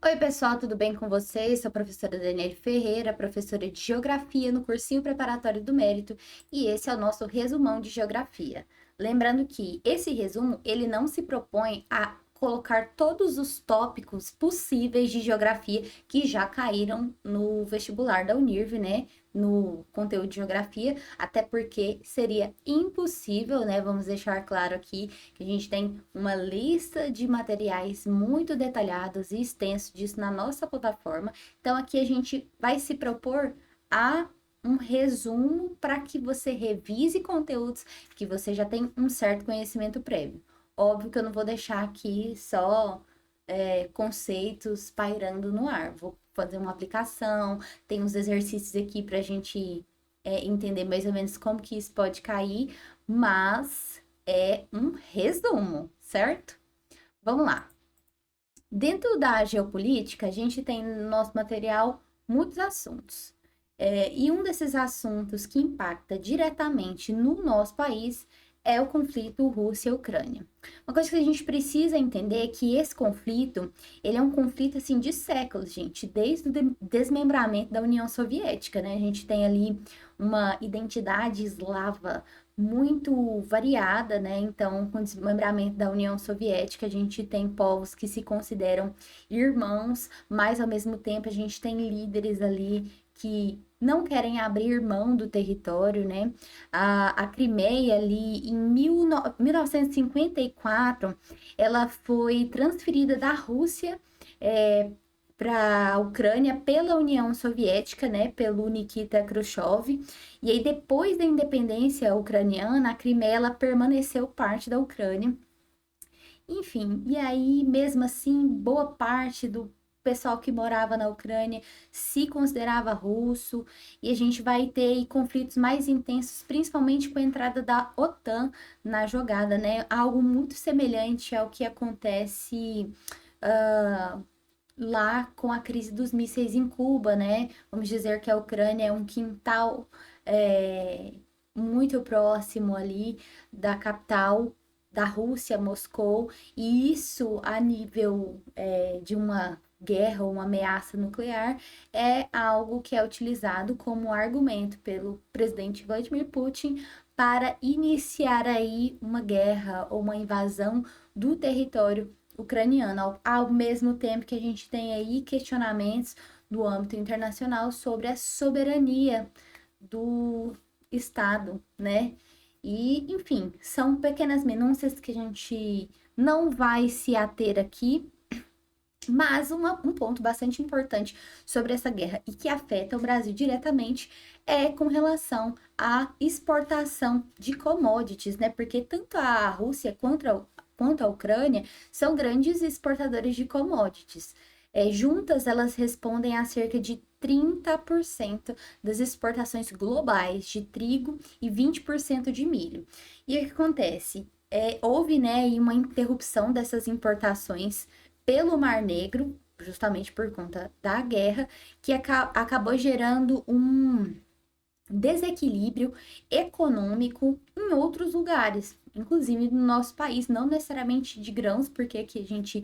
Oi, pessoal, tudo bem com vocês? Sou a professora Daniele Ferreira, professora de Geografia no cursinho preparatório do Mérito, e esse é o nosso resumão de Geografia. Lembrando que esse resumo, ele não se propõe a colocar todos os tópicos possíveis de geografia que já caíram no vestibular da Unirv, né? No conteúdo de geografia, até porque seria impossível, né? Vamos deixar claro aqui que a gente tem uma lista de materiais muito detalhados e extensos disso na nossa plataforma. Então, aqui a gente vai se propor a um resumo para que você revise conteúdos que você já tem um certo conhecimento prévio. Óbvio que eu não vou deixar aqui só conceitos pairando no ar. Vou fazer uma aplicação, tem uns exercícios aqui para a gente entender mais ou menos como que isso pode cair, mas é um resumo, certo? Vamos lá. Dentro da geopolítica, a gente tem no nosso material muitos assuntos. E um desses assuntos que impacta diretamente no nosso país é o conflito Rússia-Ucrânia. Uma coisa que a gente precisa entender é que esse conflito, ele é um conflito assim de séculos, gente, desde o desmembramento da União Soviética, né? A gente tem ali uma identidade eslava muito variada, né? Então, com o desmembramento da União Soviética, a gente tem povos que se consideram irmãos, mas ao mesmo tempo a gente tem líderes ali que não querem abrir mão do território, né? A Crimeia ali em 1954, ela foi transferida da Rússia para a Ucrânia pela União Soviética, né? Pelo Nikita Khrushchev. E aí, depois da independência ucraniana, a Crimeia ela permaneceu parte da Ucrânia. Enfim, e aí, mesmo assim, boa parte do pessoal que morava na Ucrânia se considerava russo, e a gente vai ter aí conflitos mais intensos, principalmente com a entrada da OTAN na jogada, né? Algo muito semelhante ao que acontece lá com a crise dos mísseis em Cuba, né? Vamos dizer que a Ucrânia é um quintal é, muito próximo ali da capital da Rússia, Moscou, e isso a nível de uma guerra ou uma ameaça nuclear é algo que é utilizado como argumento pelo presidente Vladimir Putin para iniciar aí uma guerra ou uma invasão do território ucraniano, ao mesmo tempo que a gente tem aí questionamentos do âmbito internacional sobre a soberania do Estado, né? E, enfim, são pequenas minúcias que a gente não vai se ater aqui, mas um ponto bastante importante sobre essa guerra e que afeta o Brasil diretamente é com relação à exportação de commodities, né? Porque tanto a Rússia quanto a Ucrânia são grandes exportadores de commodities. Juntas, elas respondem a cerca de 30% das exportações globais de trigo e 20% de milho. E o que acontece? Houve, né, uma interrupção dessas importações pelo Mar Negro, justamente por conta da guerra, que acabou gerando um desequilíbrio econômico em outros lugares, inclusive no nosso país, não necessariamente de grãos, porque aqui a gente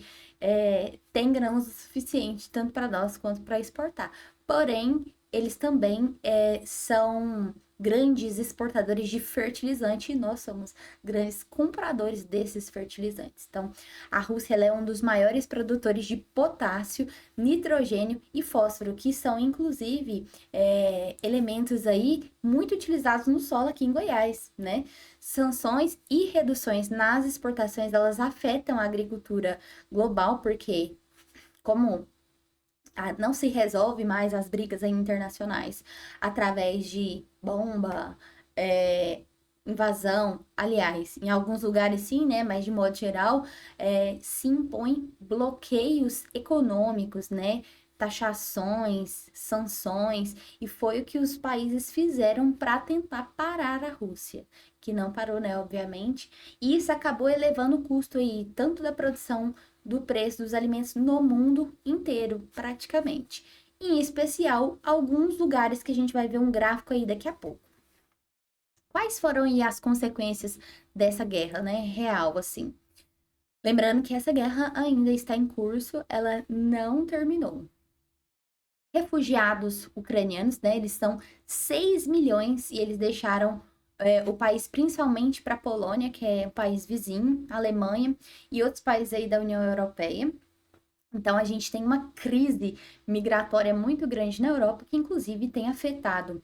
tem grãos o suficiente tanto para nós quanto para exportar. Porém, eles também são grandes exportadores de fertilizante e nós somos grandes compradores desses fertilizantes. Então, a Rússia ela é um dos maiores produtores de potássio, nitrogênio e fósforo, que são inclusive elementos aí muito utilizados no solo aqui em Goiás, né? Sanções e reduções nas exportações, elas afetam a agricultura global, porque como não se resolve mais as brigas internacionais através de bomba, invasão. Aliás, em alguns lugares sim, né? Mas de modo geral, se impõe bloqueios econômicos, né? Taxações, sanções, e foi o que os países fizeram para tentar parar a Rússia, que não parou, né? Obviamente, e isso acabou elevando o custo aí, tanto da produção do preço dos alimentos no mundo inteiro, praticamente. Em especial, alguns lugares que a gente vai ver um gráfico aí daqui a pouco. Quais foram aí as consequências dessa guerra, né, real, assim? Lembrando que essa guerra ainda está em curso, ela não terminou. Refugiados ucranianos, né? Eles são 6 milhões e eles deixaram o país principalmente para a Polônia, que é o país vizinho, a Alemanha e outros países aí da União Europeia. Então a gente tem uma crise migratória muito grande na Europa, que inclusive tem afetado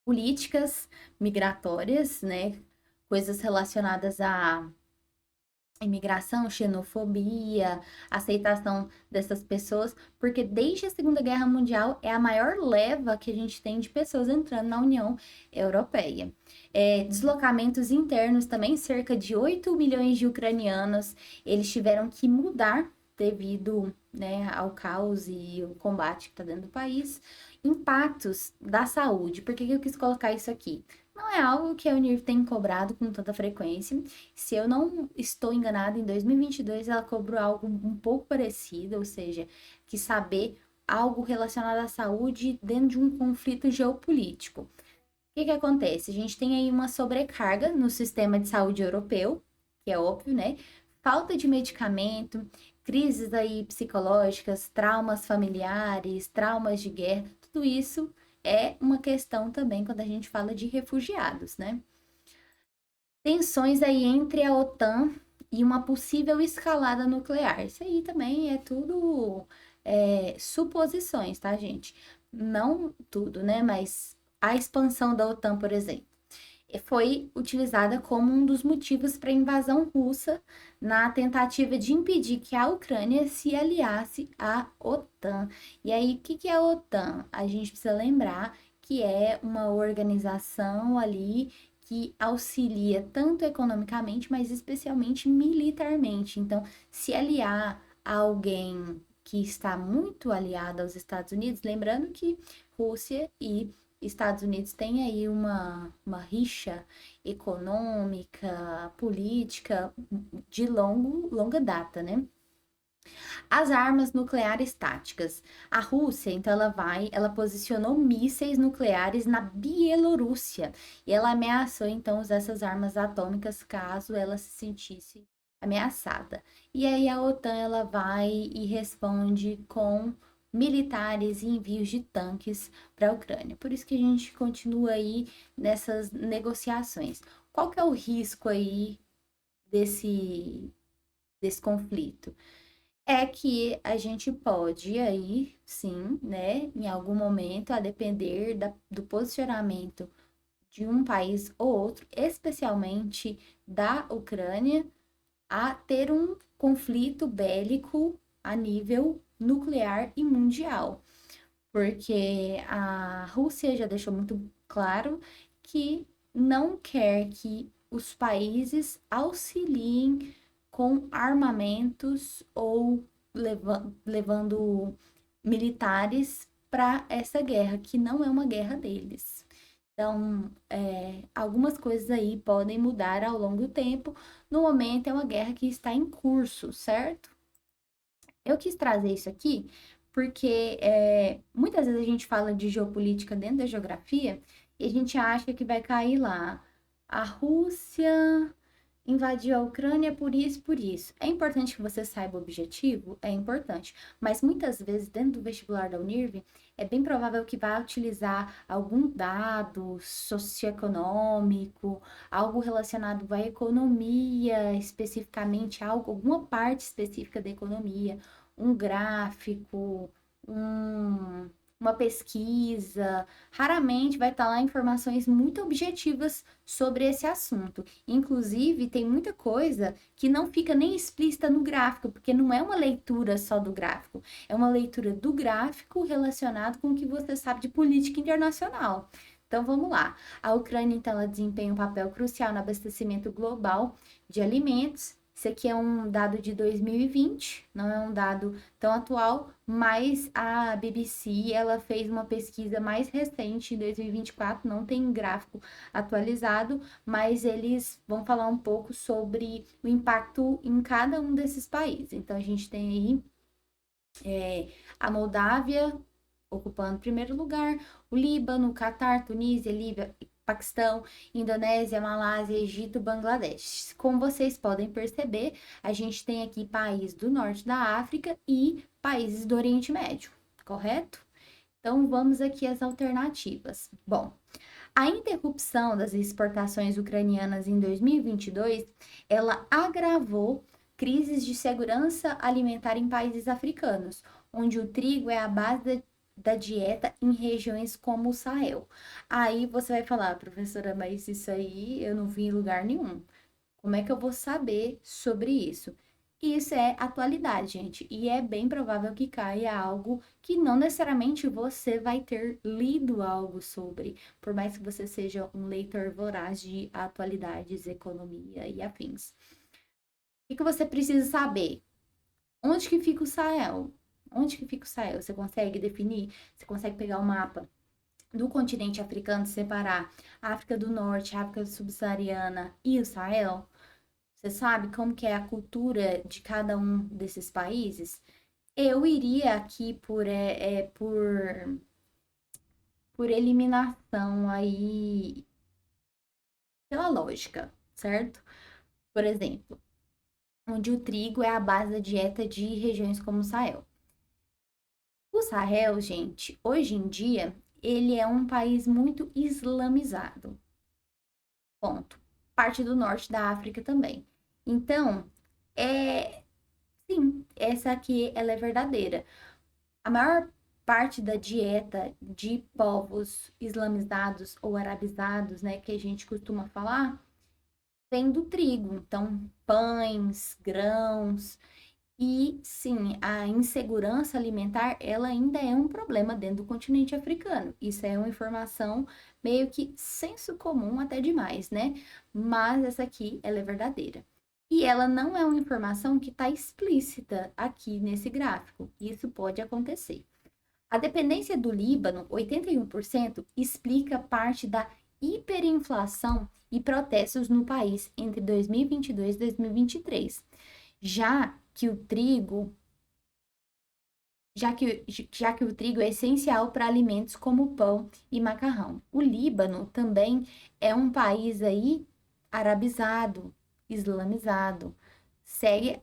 políticas migratórias, né? Coisas relacionadas a imigração, xenofobia, aceitação dessas pessoas, porque desde a Segunda Guerra Mundial é a maior leva que a gente tem de pessoas entrando na União Europeia. Deslocamentos internos também, cerca de 8 milhões de ucranianos, eles tiveram que mudar devido, né, ao caos e o combate que está dentro do país. Impactos da saúde, por que eu quis colocar isso aqui? Não é algo que a Unir tem cobrado com tanta frequência. Se eu não estou enganada, em 2022 ela cobrou algo um pouco parecido, ou seja, que saber algo relacionado à saúde dentro de um conflito geopolítico. O que que acontece? A gente tem aí uma sobrecarga no sistema de saúde europeu, que é óbvio, né? Falta de medicamento, crises aí psicológicas, traumas familiares, traumas de guerra, tudo isso é uma questão também quando a gente fala de refugiados, né? Tensões aí entre a OTAN e uma possível escalada nuclear. Isso aí também é tudo suposições, tá, gente? Não tudo, né? Mas a expansão da OTAN, por exemplo, foi utilizada como um dos motivos para a invasão russa na tentativa de impedir que a Ucrânia se aliasse à OTAN. E aí, o que que é a OTAN? A gente precisa lembrar que é uma organização ali que auxilia tanto economicamente, mas especialmente militarmente. Então, se aliar a alguém que está muito aliado aos Estados Unidos, lembrando que Rússia e Estados Unidos têm aí uma rixa econômica, política de longa data, né? As armas nucleares táticas. A Rússia, então, ela posicionou mísseis nucleares na Bielorrússia e ela ameaçou, então, usar essas armas atômicas caso ela se sentisse ameaçada. E aí a OTAN, ela vai e responde com militares e envios de tanques para a Ucrânia. Por isso que a gente continua aí nessas negociações. Qual que é o risco aí desse conflito? É que a gente pode aí, sim, né, em algum momento, a depender do posicionamento de um país ou outro, especialmente da Ucrânia, a ter um conflito bélico a nível nuclear e mundial. Porque a Rússia já deixou muito claro que não quer que os países auxiliem com armamentos ou levando militares para essa guerra, que não é uma guerra deles. Então, algumas coisas aí podem mudar ao longo do tempo. No momento, é uma guerra que está em curso, certo? Eu quis trazer isso aqui porque muitas vezes a gente fala de geopolítica dentro da geografia e a gente acha que vai cair lá. A Rússia invadiu a Ucrânia por isso, por isso. É importante que você saiba o objetivo? É importante. Mas muitas vezes, dentro do vestibular da Unirv, é bem provável que vá utilizar algum dado socioeconômico, algo relacionado à economia, especificamente, alguma parte específica da economia, um gráfico, um, uma pesquisa. Raramente vai estar lá informações muito objetivas sobre esse assunto. Inclusive, tem muita coisa que não fica nem explícita no gráfico, porque não é uma leitura só do gráfico, é uma leitura do gráfico relacionado com o que você sabe de política internacional. Então vamos lá. A Ucrânia, então, ela desempenha um papel crucial no abastecimento global de alimentos. Isso aqui é um dado de 2020, não é um dado tão atual, mas a BBC, ela fez uma pesquisa mais recente, em 2024, não tem gráfico atualizado, mas eles vão falar um pouco sobre o impacto em cada um desses países. Então, a gente tem aí a Moldávia ocupando primeiro lugar, o Líbano, Catar, Tunísia, Líbia, Paquistão, Indonésia, Malásia, Egito, Bangladesh. Como vocês podem perceber, a gente tem aqui países do norte da África e países do Oriente Médio, correto? Então vamos aqui às alternativas. Bom, a interrupção das exportações ucranianas em 2022, ela agravou crises de segurança alimentar em países africanos, onde o trigo é a base da dieta em regiões como o Sahel. Aí você vai falar, professora, mas isso aí eu não vi em lugar nenhum. Como é que eu vou saber sobre isso? Isso é atualidade, gente, e é bem provável que caia algo que não necessariamente você vai ter lido algo sobre, por mais que você seja um leitor voraz de atualidades, economia e afins. O que você precisa saber? Onde que fica o Sahel? Onde que fica o Sahel? Você consegue definir? Você consegue pegar o mapa do continente africano, separar a África do Norte, a África subsaariana e o Sahel? Você sabe como que é a cultura de cada um desses países? Eu iria aqui por eliminação aí, pela lógica, certo? Por exemplo, onde o trigo é a base da dieta de regiões como o Sahel. O Sahel, gente, hoje em dia, ele é um país muito islamizado. Ponto. Parte do norte da África também. Então, sim, essa aqui ela é verdadeira. A maior parte da dieta de povos islamizados ou arabizados, né, que a gente costuma falar, vem do trigo. Então, pães, grãos. E sim, a insegurança alimentar, ela ainda é um problema dentro do continente africano. Isso é uma informação meio que senso comum até demais, né? Mas essa aqui, ela é verdadeira. E ela não é uma informação que está explícita aqui nesse gráfico. Isso pode acontecer. A dependência do Líbano, 81%, explica parte da hiperinflação e protestos no país entre 2022 e 2023. Já que o trigo, já que o trigo é essencial para alimentos como pão e macarrão. O Líbano também é um país aí arabizado, islamizado. Segue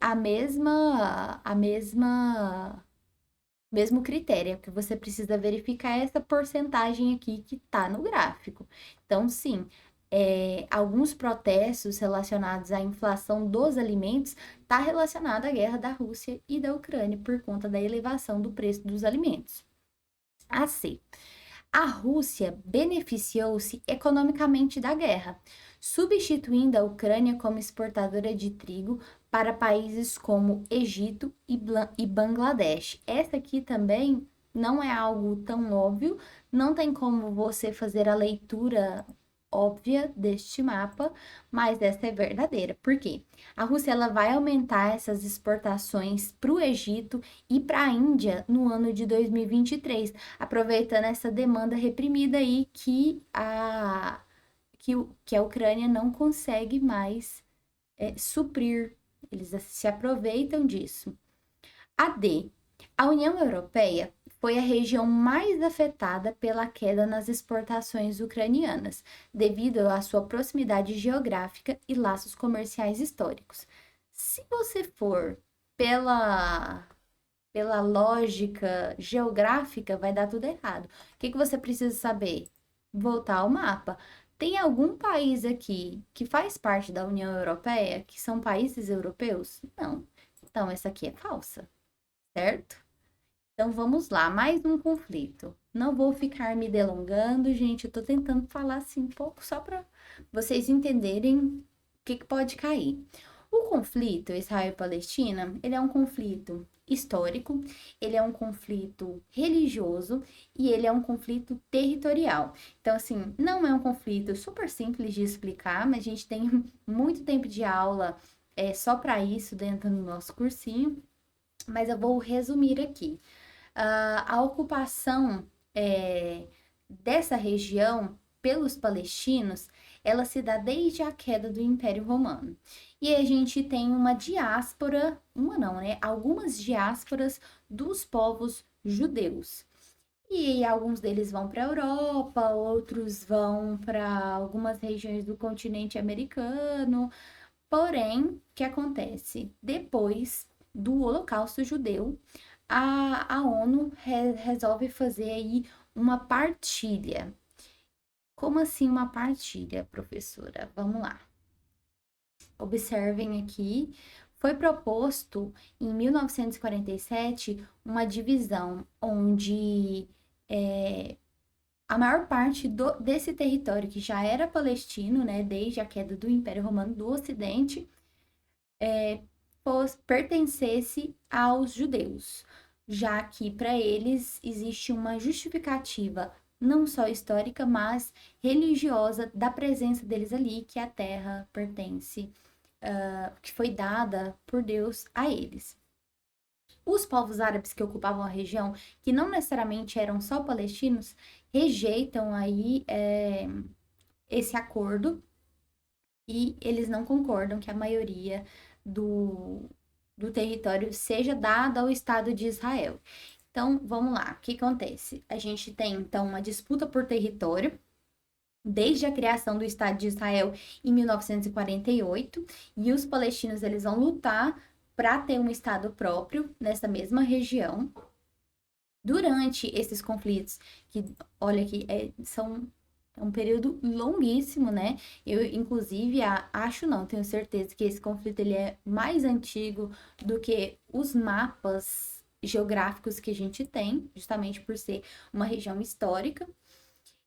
mesmo critério, que você precisa verificar essa porcentagem aqui que está no gráfico. Então, sim, alguns protestos relacionados à inflação dos alimentos está relacionado à guerra da Rússia e da Ucrânia por conta da elevação do preço dos alimentos. A C. A Rússia beneficiou-se economicamente da guerra, substituindo a Ucrânia como exportadora de trigo para países como Egito e Bangladesh. Essa aqui também não é algo tão óbvio, não tem como você fazer a leitura óbvia deste mapa, mas essa é verdadeira. Por quê? A Rússia ela vai aumentar essas exportações para o Egito e para a Índia no ano de 2023, aproveitando essa demanda reprimida aí que a Ucrânia não consegue mais suprir. Eles se aproveitam disso. A D. A União Europeia foi a região mais afetada pela queda nas exportações ucranianas, devido à sua proximidade geográfica e laços comerciais históricos. Se você for pela lógica geográfica, vai dar tudo errado. O que você precisa saber? Voltar ao mapa. Tem algum país aqui que faz parte da União Europeia, que são países europeus? Não. Então, essa aqui é falsa, certo? Então, vamos lá, mais um conflito. Não vou ficar me delongando, gente, eu tô tentando falar assim um pouco só para vocês entenderem o que pode cair. O conflito Israel-Palestina, ele é um conflito histórico, ele é um conflito religioso e ele é um conflito territorial. Então, assim, não é um conflito super simples de explicar, mas a gente tem muito tempo de aula só para isso dentro do nosso cursinho, mas eu vou resumir aqui. A ocupação dessa região pelos palestinos, ela se dá desde a queda do Império Romano. E a gente tem uma diáspora, uma não, né? Algumas diásporas dos povos judeus. E alguns deles vão para a Europa, outros vão para algumas regiões do continente americano. Porém, o que acontece? Depois do Holocausto Judeu, a ONU resolve fazer aí uma partilha. Como assim uma partilha, professora? Vamos lá. Observem aqui. Foi proposto em 1947 uma divisão onde a maior parte desse território que já era palestino, né, desde a queda do Império Romano do Ocidente, pertencesse aos judeus, já que para eles existe uma justificativa não só histórica, mas religiosa da presença deles ali, que a terra pertence, que foi dada por Deus a eles. Os povos árabes que ocupavam a região, que não necessariamente eram só palestinos, rejeitam aí esse acordo e eles não concordam que a maioria do território seja dada ao Estado de Israel. Então, vamos lá, o que acontece? A gente tem, então, uma disputa por território, desde a criação do Estado de Israel em 1948, e os palestinos eles vão lutar para ter um Estado próprio nessa mesma região. Durante esses conflitos, que, olha que são é um período longuíssimo, né? Eu, inclusive, acho não, tenho certeza que esse conflito ele é mais antigo do que os mapas geográficos que a gente tem, justamente por ser uma região histórica.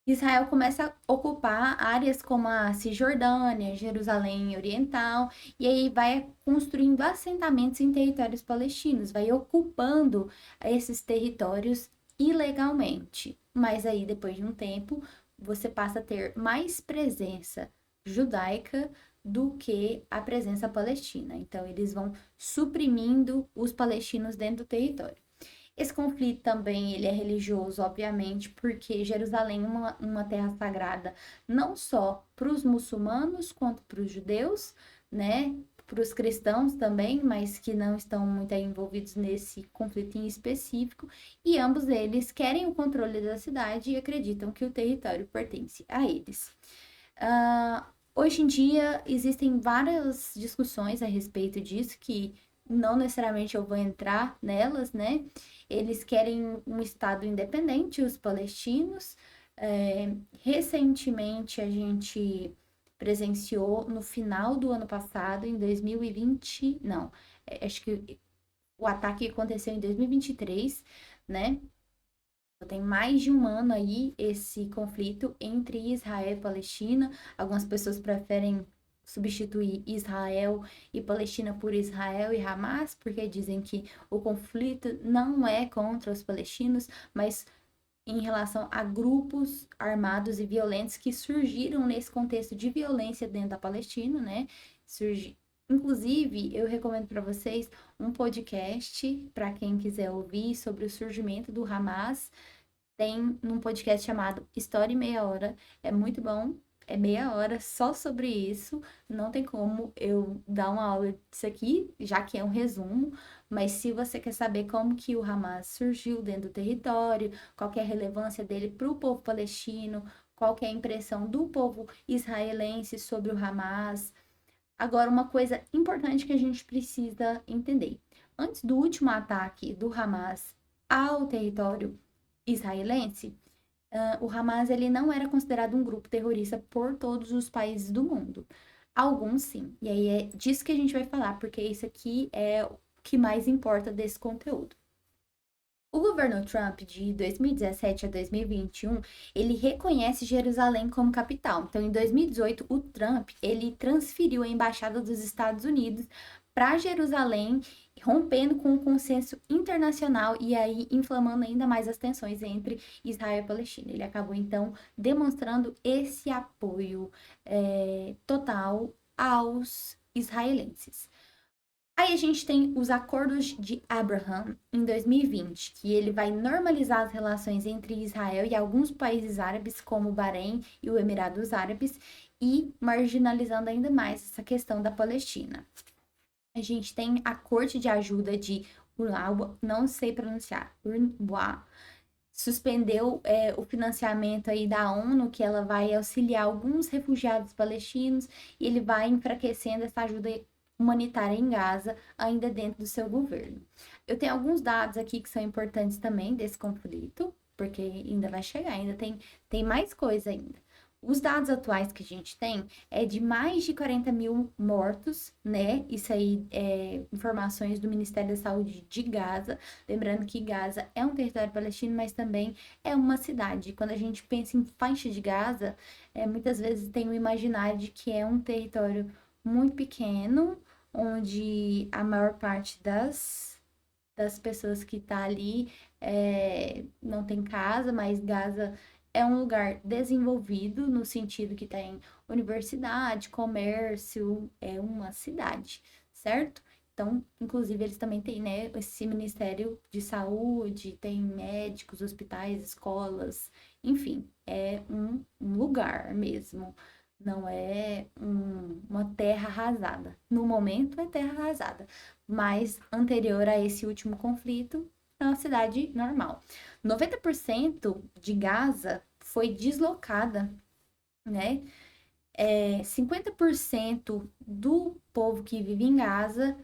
Israel começa a ocupar áreas como a Cisjordânia, Jerusalém Oriental, e aí vai construindo assentamentos em territórios palestinos, vai ocupando esses territórios ilegalmente. Mas aí, depois de um tempo, você passa a ter mais presença judaica do que a presença palestina. Então, eles vão suprimindo os palestinos dentro do território. Esse conflito também ele é religioso, obviamente, porque Jerusalém é uma terra sagrada não só para os muçulmanos quanto para os judeus, né? Para os cristãos também, mas que não estão muito envolvidos nesse conflito em específico, e ambos eles querem o controle da cidade e acreditam que o território pertence a eles. Hoje em dia existem várias discussões a respeito disso, que não necessariamente eu vou entrar nelas, né? Eles querem um Estado independente, os palestinos. Recentemente a gente presenciou no final do ano passado, em 2020, não, acho que o ataque aconteceu em 2023, né? Tem mais de um ano aí esse conflito entre Israel e Palestina. Algumas pessoas preferem substituir Israel e Palestina por Israel e Hamas, porque dizem que o conflito não é contra os palestinos, mas em relação a grupos armados e violentos que surgiram nesse contexto de violência dentro da Palestina, né? Inclusive, eu recomendo para vocês um podcast para quem quiser ouvir sobre o surgimento do Hamas. Tem num podcast chamado História em Meia Hora. É muito bom. É meia hora só sobre isso. Não tem como eu dar uma aula disso aqui, já que é um resumo. Mas se você quer saber como que o Hamas surgiu dentro do território, qual que é a relevância dele para o povo palestino, qual que é a impressão do povo israelense sobre o Hamas. Agora, uma coisa importante que a gente precisa entender. Antes do último ataque do Hamas ao território israelense, o Hamas ele não era considerado um grupo terrorista por todos os países do mundo. Alguns sim. E aí é disso que a gente vai falar, porque isso aqui é o que mais importa desse conteúdo. O governo Trump, de 2017 a 2021, ele reconhece Jerusalém como capital. Então, em 2018, o Trump, ele transferiu a embaixada dos Estados Unidos para Jerusalém, rompendo com o consenso internacional e aí inflamando ainda mais as tensões entre Israel e Palestina. Ele acabou, então, demonstrando esse apoio total aos israelenses. Aí a gente tem os acordos de Abraham em 2020, que ele vai normalizar as relações entre Israel e alguns países árabes, como o Bahrein e o Emirados Árabes, e marginalizando ainda mais essa questão da Palestina. A gente tem a Corte de Ajuda de Urwa, não sei pronunciar, Urwa, suspendeu o financiamento aí da ONU, que ela vai auxiliar alguns refugiados palestinos, e ele vai enfraquecendo essa ajuda humanitária em Gaza, ainda dentro do seu governo. Eu tenho alguns dados aqui que são importantes também desse conflito, porque ainda vai chegar, tem mais coisa ainda. Os dados atuais que a gente tem é de mais de 40 mil mortos, né? Isso aí é informações do Ministério da Saúde de Gaza. Lembrando que Gaza é um território palestino, mas também é uma cidade. Quando a gente pensa em faixa de Gaza, muitas vezes tem o imaginário de que é um território muito pequeno, onde a maior parte das pessoas que tá ali não tem casa, mas Gaza é um lugar desenvolvido no sentido que tem universidade, comércio, é uma cidade, certo? Então, inclusive, eles também têm, né, esse Ministério de Saúde, tem médicos, hospitais, escolas, enfim, é um lugar mesmo. Não é uma terra arrasada. No momento é terra arrasada, mas anterior a esse último conflito, é uma cidade normal. 90% de Gaza foi deslocada, né? 50% do povo que vive em Gaza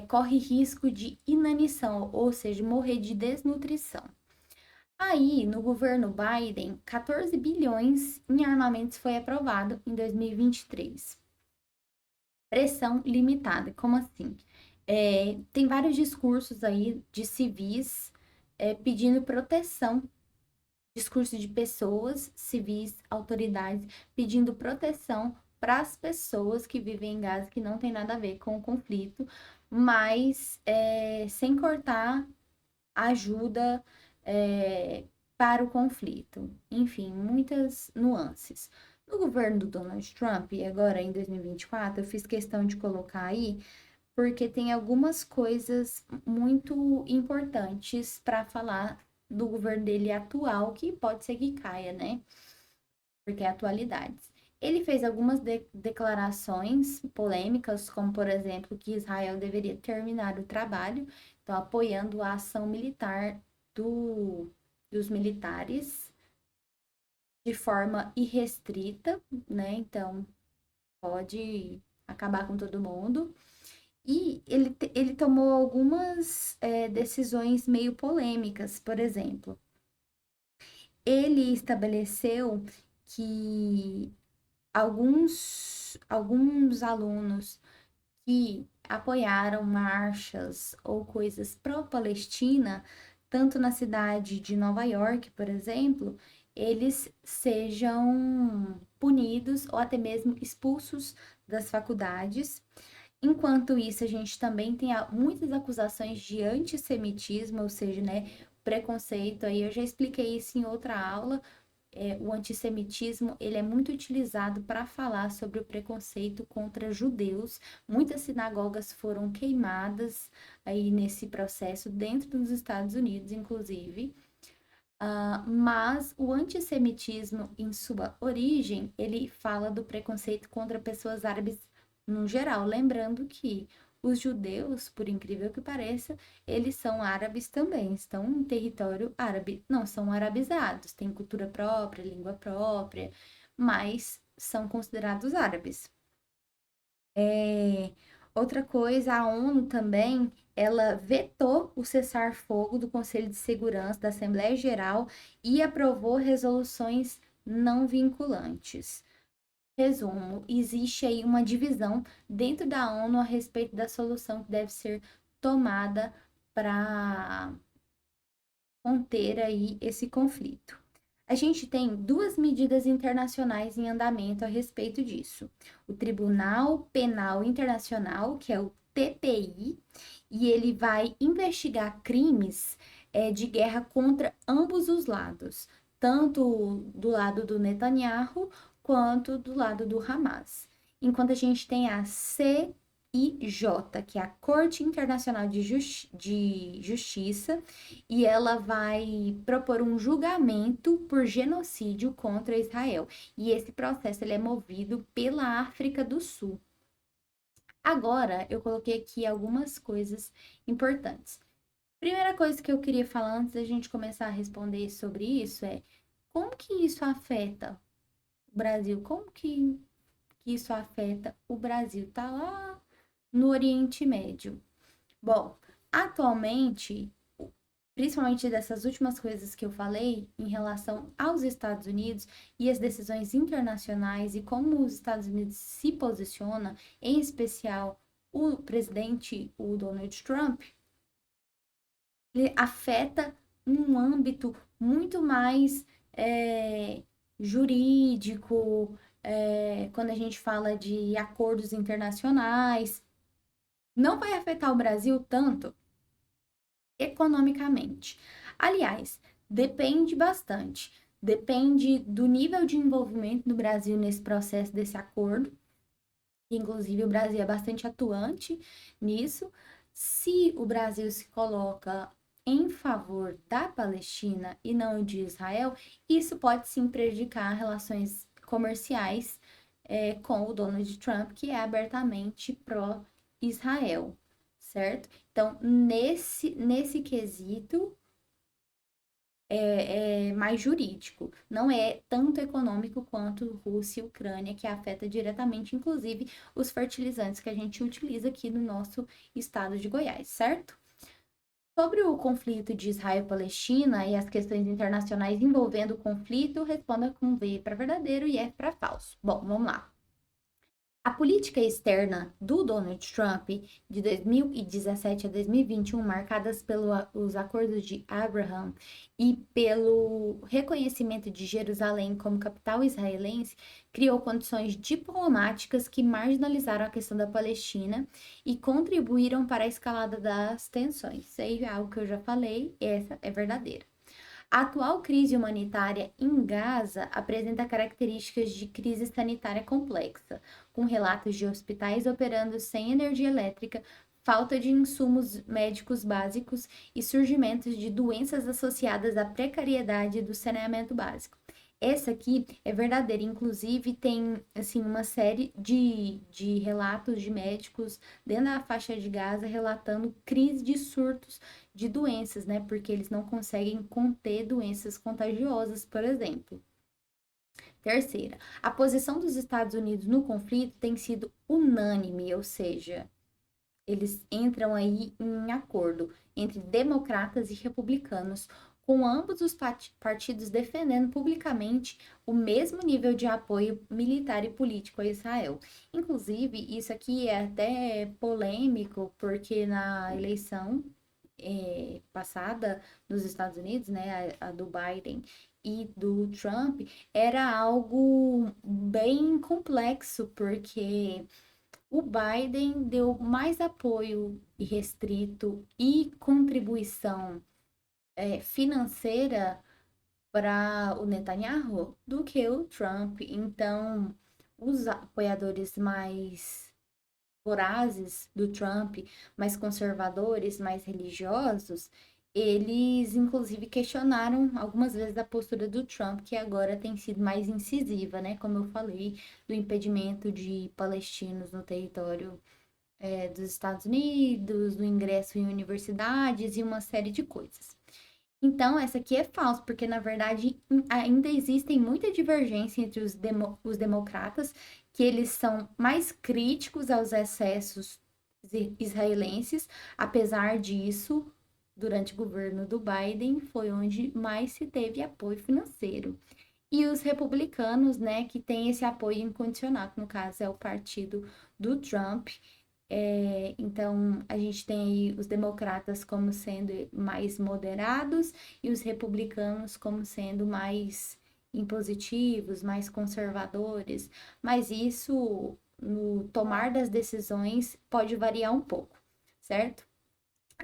corre risco de inanição, ou seja, morrer de desnutrição. Aí, no governo Biden, 14 bilhões em armamentos foi aprovado em 2023. Pressão limitada, como assim? Tem vários discursos aí de civis pedindo proteção, discurso de pessoas, civis, autoridades, pedindo proteção para as pessoas que vivem em Gaza, que não tem nada a ver com o conflito, mas sem cortar ajuda para o conflito. Enfim, muitas nuances. No governo do Donald Trump, e agora em 2024, eu fiz questão de colocar aí, porque tem algumas coisas muito importantes para falar do governo dele atual, que pode ser que caia, né? Porque é atualidades. Ele fez algumas declarações polêmicas, como por exemplo que Israel deveria terminar o trabalho, então apoiando a ação militar dos militares de forma irrestrita, né? Então pode acabar com todo mundo. E ele tomou algumas decisões meio polêmicas, por exemplo. Ele estabeleceu que alguns alunos que apoiaram marchas ou coisas pró-Palestina, tanto na cidade de Nova York, por exemplo, eles sejam punidos ou até mesmo expulsos das faculdades. Enquanto isso, a gente também tem muitas acusações de antissemitismo, ou seja, né, preconceito. Aí eu já expliquei isso em outra aula. O antissemitismo, ele é muito utilizado para falar sobre o preconceito contra judeus. Muitas sinagogas foram queimadas aí nesse processo dentro dos Estados Unidos, inclusive. Mas o antissemitismo, em sua origem, ele fala do preconceito contra pessoas árabes no geral, lembrando que os judeus, por incrível que pareça, eles são árabes também, estão em território árabe. Não são arabizados, têm cultura própria, língua própria, mas são considerados árabes. É, Outra coisa, a ONU também, ela vetou o cessar-fogo do Conselho de Segurança da Assembleia Geral e aprovou resoluções não vinculantes. Resumo, existe aí uma divisão dentro da ONU a respeito da solução que deve ser tomada para conter aí esse conflito. A gente tem duas medidas internacionais em andamento a respeito disso. O Tribunal Penal Internacional, que é o TPI, e ele vai investigar crimes de guerra contra ambos os lados, tanto do lado do Netanyahu quanto do lado do Hamas. Enquanto a gente tem a CIJ, que é a Corte Internacional de Justiça, e ela vai propor um julgamento por genocídio contra Israel. E esse processo ele é movido pela África do Sul. Agora, eu coloquei aqui algumas coisas importantes. Primeira coisa que eu queria falar antes da gente começar a responder sobre isso é como que isso afeta o Brasil? Como que isso afeta o Brasil? Tá lá no Oriente Médio. Bom, atualmente, principalmente dessas últimas coisas que eu falei em relação aos Estados Unidos e as decisões internacionais e como os Estados Unidos se posiciona, em especial o presidente, o Donald Trump, ele afeta um âmbito muito mais jurídico, quando a gente fala de acordos internacionais. Não vai afetar o Brasil tanto economicamente. Aliás, depende bastante. Depende do nível de envolvimento do Brasil nesse processo desse acordo. Inclusive, o Brasil é bastante atuante nisso. Se o Brasil se coloca em favor da Palestina e não de Israel, isso pode sim prejudicar relações comerciais com o Donald Trump, que é abertamente pró-Israel, certo? Então, nesse quesito, é mais jurídico, não é tanto econômico quanto Rússia e Ucrânia, que afeta diretamente, inclusive, os fertilizantes que a gente utiliza aqui no nosso estado de Goiás, certo? Sobre o conflito de Israel e Palestina e as questões internacionais envolvendo o conflito, responda com V para verdadeiro e F para falso. Bom, vamos lá. A política externa do Donald Trump de 2017 a 2021, marcadas pelos acordos de Abraham e pelo reconhecimento de Jerusalém como capital israelense, criou condições diplomáticas que marginalizaram a questão da Palestina e contribuíram para a escalada das tensões. Isso aí é algo que eu já falei, essa é verdadeira. A atual crise humanitária em Gaza apresenta características de crise sanitária complexa, com relatos de hospitais operando sem energia elétrica, falta de insumos médicos básicos e surgimento de doenças associadas à precariedade do saneamento básico. Essa aqui é verdadeira, inclusive tem assim uma série de relatos de médicos dentro da faixa de Gaza relatando crise de surtos de doenças, né? Porque eles não conseguem conter doenças contagiosas, por exemplo. Terceira, a posição dos Estados Unidos no conflito tem sido unânime, ou seja, eles entram aí em acordo entre democratas e republicanos, com ambos os partidos defendendo publicamente o mesmo nível de apoio militar e político a Israel. Inclusive, isso aqui é até polêmico, porque na eleição passada nos Estados Unidos, né, a do Biden e do Trump, era algo bem complexo, porque o Biden deu mais apoio restrito e contribuição financeira para o Netanyahu do que o Trump. Então, os apoiadores mais vorazes do Trump, mais conservadores, mais religiosos, eles inclusive questionaram algumas vezes a postura do Trump, que agora tem sido mais incisiva, né? Como eu falei, do impedimento de palestinos no território dos Estados Unidos, do ingresso em universidades e uma série de coisas. Então, essa aqui é falsa, porque na verdade ainda existem muita divergência entre os democratas, que eles são mais críticos aos excessos israelenses, apesar disso, durante o governo do Biden, foi onde mais se teve apoio financeiro. E os republicanos, né, que têm esse apoio incondicional, que no caso é o partido do Trump, então, a gente tem aí os democratas como sendo mais moderados e os republicanos como sendo mais impositivos, mais conservadores, mas isso no tomar das decisões pode variar um pouco, certo?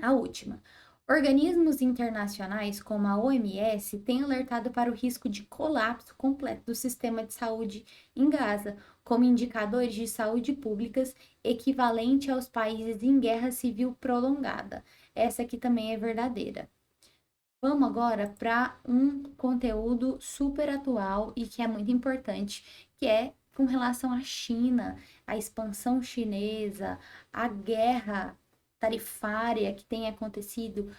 A última. Organismos internacionais como a OMS têm alertado para o risco de colapso completo do sistema de saúde em Gaza, como indicadores de saúde públicas equivalente aos países em guerra civil prolongada. Essa aqui também é verdadeira. Vamos agora para um conteúdo super atual e que é muito importante, que é com relação à China, a expansão chinesa, a guerra tarifária que tem acontecido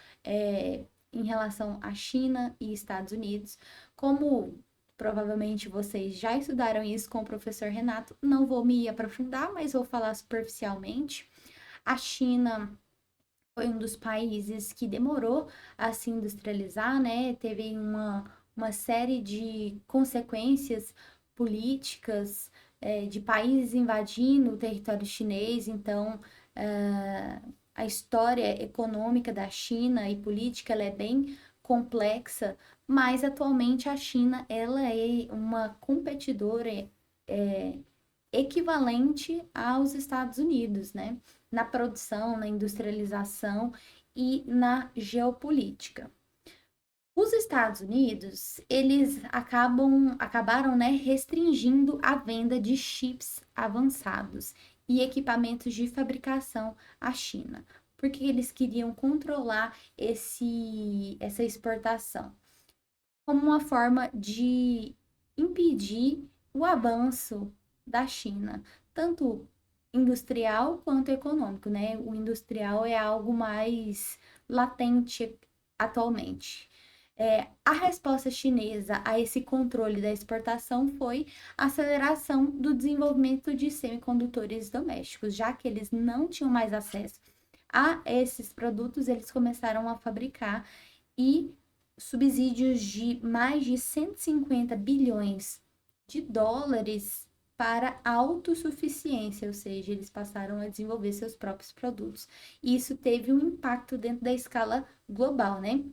em relação à China e Estados Unidos. Como provavelmente vocês já estudaram isso com o professor Renato, não vou me aprofundar, mas vou falar superficialmente. A China foi um dos países que demorou a se industrializar, né? Teve uma série de consequências políticas, de países invadindo o território chinês, então a história econômica da China e política ela é bem complexa, mas atualmente a China ela é uma competidora é, equivalente aos Estados Unidos, né? Na produção, na industrialização e na geopolítica. Os Estados Unidos, eles acabaram, né, restringindo a venda de chips avançados e equipamentos de fabricação à China, porque eles queriam controlar essa exportação como uma forma de impedir o avanço da China, tanto industrial quanto econômico, né? O industrial é algo mais latente atualmente. A resposta chinesa a esse controle da exportação foi a aceleração do desenvolvimento de semicondutores domésticos, já que eles não tinham mais acesso a esses produtos, eles começaram a fabricar e subsídios de mais de 150 bilhões de dólares para autossuficiência, ou seja, eles passaram a desenvolver seus próprios produtos. E isso teve um impacto dentro da escala global, né?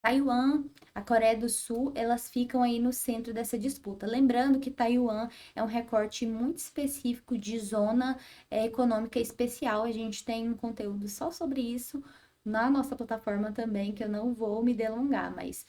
Taiwan, a Coreia do Sul, elas ficam aí no centro dessa disputa. Lembrando que Taiwan é um recorte muito específico de zona econômica especial. A gente tem um conteúdo só sobre isso na nossa plataforma também, que eu não vou me delongar, mas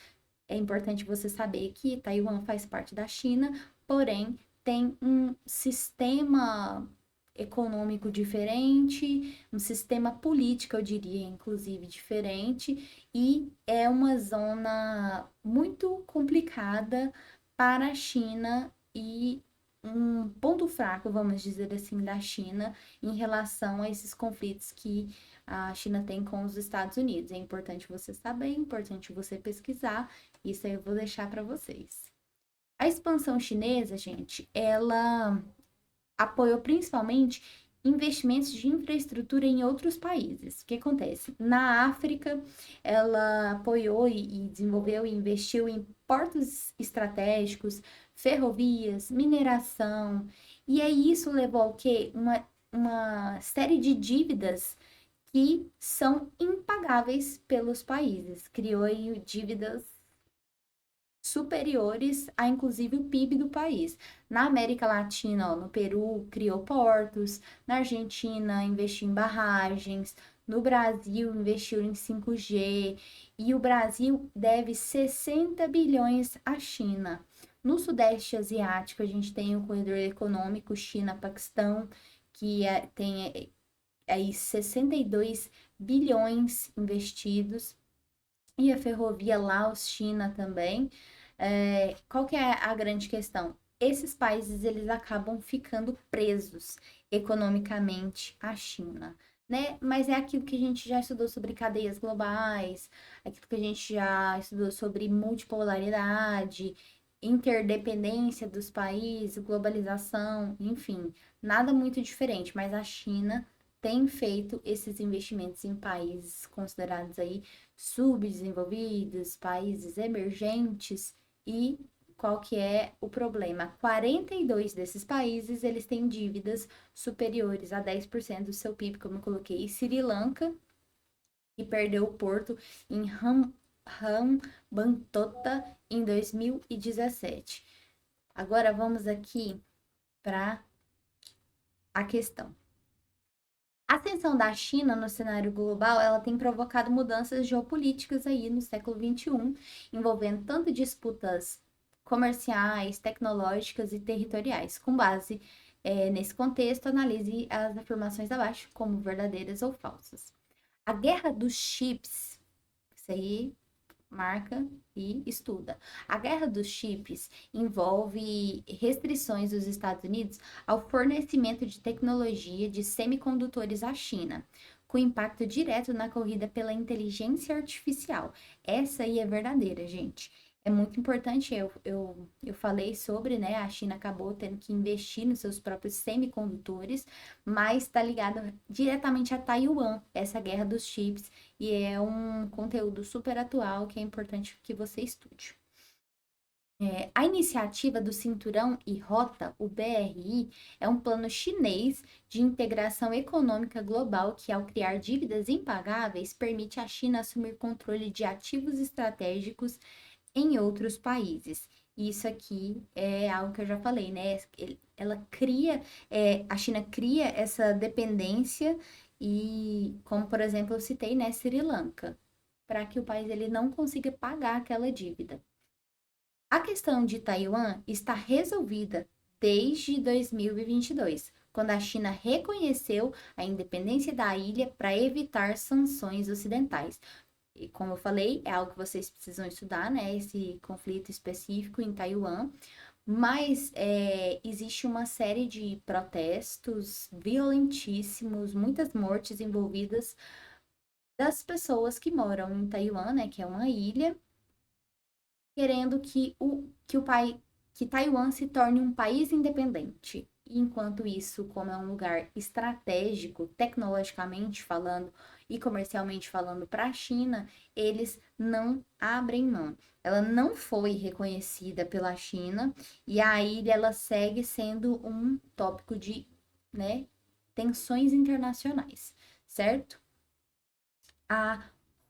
é importante você saber que Taiwan faz parte da China, porém tem um sistema econômico diferente, um sistema político, eu diria, inclusive, diferente, e é uma zona muito complicada para a China e um ponto fraco, vamos dizer assim, da China em relação a esses conflitos que a China tem com os Estados Unidos. É importante você saber, é importante você pesquisar, isso aí eu vou deixar para vocês. A expansão chinesa, gente, ela apoiou principalmente investimentos de infraestrutura em outros países. O que acontece? Na África, ela apoiou e desenvolveu e investiu em portos estratégicos, ferrovias, mineração, e aí isso levou ao quê? Uma série de dívidas que são impagáveis pelos países. Criou aí dívidas superiores a inclusive o PIB do país. Na América Latina, ó, no Peru, criou portos, na Argentina, investiu em barragens, no Brasil, investiu em 5G, e o Brasil deve 60 bilhões à China. No Sudeste Asiático, a gente tem o corredor econômico China-Paquistão, que tem aí 62 bilhões investidos, e a ferrovia Laos-China também. Qual que é a grande questão? Esses países eles acabam ficando presos economicamente à China, né? Mas é aquilo que a gente já estudou sobre cadeias globais, aquilo que a gente já estudou sobre multipolaridade, interdependência dos países, globalização, enfim, nada muito diferente, mas a China tem feito esses investimentos em países considerados aí subdesenvolvidos, países emergentes e qual que é o problema? 42 desses países, eles têm dívidas superiores a 10% do seu PIB, como eu coloquei. Sri Lanka, que perdeu o porto em Hambantota em 2017. Agora vamos aqui para a questão. A ascensão da China no cenário global, ela tem provocado mudanças geopolíticas aí no século XXI, envolvendo tanto disputas comerciais, tecnológicas e territoriais. Com base nesse contexto, analise as afirmações abaixo como verdadeiras ou falsas. A guerra dos chips, isso aí marca e estuda. A guerra dos chips envolve restrições dos Estados Unidos ao fornecimento de tecnologia de semicondutores à China, com impacto direto na corrida pela inteligência artificial. Essa aí é verdadeira, gente. É muito importante, eu falei sobre, né? A China acabou tendo que investir nos seus próprios semicondutores, mas está ligado diretamente a Taiwan, essa guerra dos chips, e é um conteúdo super atual que é importante que você estude. A iniciativa do Cinturão e Rota, o BRI, é um plano chinês de integração econômica global que, ao criar dívidas impagáveis, permite à China assumir controle de ativos estratégicos em outros países. Isso aqui é algo que eu já falei, né? Ela cria, a China cria essa dependência e, como por exemplo, eu citei, né, Sri Lanka, para que o país ele não consiga pagar aquela dívida. A questão de Taiwan está resolvida desde 2022, quando a China reconheceu a independência da ilha para evitar sanções ocidentais. E como eu falei, é algo que vocês precisam estudar, né? Esse conflito específico em Taiwan. Mas existe uma série de protestos violentíssimos, muitas mortes envolvidas das pessoas que moram em Taiwan, né? Que é uma ilha, querendo que Taiwan se torne um país independente. Enquanto isso, como é um lugar estratégico, tecnologicamente falando e comercialmente falando para a China, eles não abrem mão. Ela não foi reconhecida pela China e a ilha ela segue sendo um tópico de, né, tensões internacionais, certo? A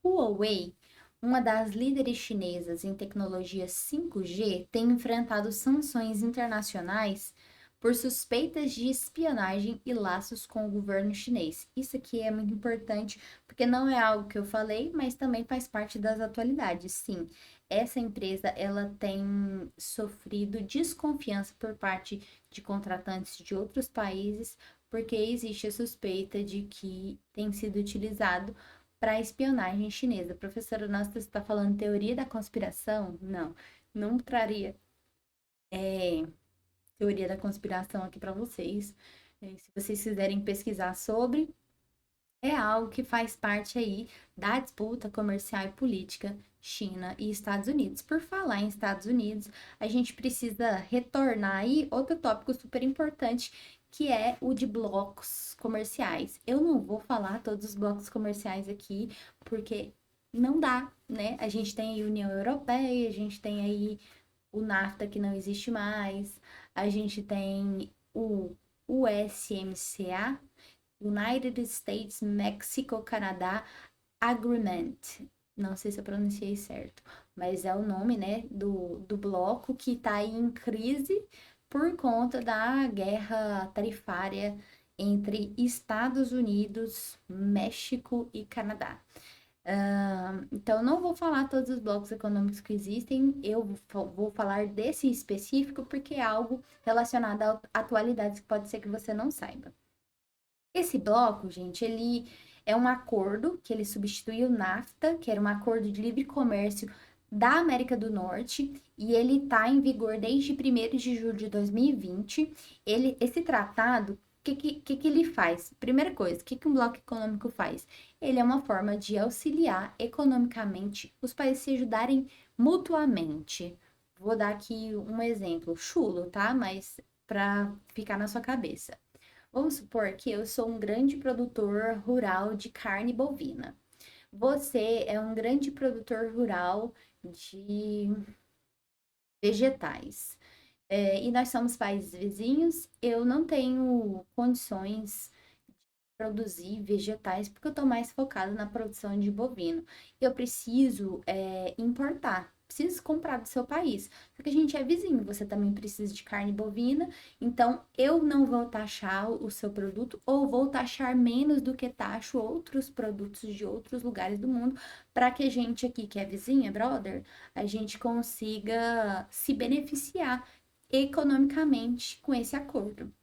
Huawei, uma das líderes chinesas em tecnologia 5G, tem enfrentado sanções internacionais por suspeitas de espionagem e laços com o governo chinês. Isso aqui é muito importante, porque não é algo que eu falei, mas também faz parte das atualidades. Sim, essa empresa ela tem sofrido desconfiança por parte de contratantes de outros países, porque existe a suspeita de que tem sido utilizado para espionagem chinesa. Professora, nossa, você está falando teoria da conspiração? Não, não traria teoria da conspiração aqui para vocês. Se vocês quiserem pesquisar sobre, é algo que faz parte aí da disputa comercial e política China e Estados Unidos. Por falar em Estados Unidos, a gente precisa retornar aí outro tópico super importante, que é o de blocos comerciais. Eu não vou falar todos os blocos comerciais aqui, porque não dá, né? A gente tem aí a União Europeia, a gente tem aí o NAFTA que não existe mais, a gente tem o USMCA, United States Mexico Canadá Agreement. Não sei se eu pronunciei certo, mas é o nome, né, do bloco que está aí em crise por conta da guerra tarifária entre Estados Unidos, México e Canadá. Então, não vou falar todos os blocos econômicos que existem, eu vou falar desse específico porque é algo relacionado a atualidades que pode ser que você não saiba. Esse bloco, gente, ele é um acordo que ele substitui o NAFTA, que era um acordo de livre comércio da América do Norte, e ele está em vigor desde 1º de julho de 2020. Esse tratado, o que ele faz? Primeira coisa, o que um bloco econômico faz? Ele é uma forma de auxiliar economicamente os países se ajudarem mutuamente. Vou dar aqui um exemplo, chulo, tá? Mas para ficar na sua cabeça. Vamos supor que eu sou um grande produtor rural de carne bovina. Você é um grande produtor rural de vegetais. E nós somos países vizinhos. Eu não tenho condições de produzir vegetais porque eu estou mais focada na produção de bovino. Eu preciso importar. Preciso comprar do seu país. Porque a gente é vizinho, você também precisa de carne bovina, então eu não vou taxar o seu produto ou vou taxar menos do que taxo outros produtos de outros lugares do mundo, para que a gente aqui, que é vizinha, brother, a gente consiga se beneficiar economicamente com esse acordo.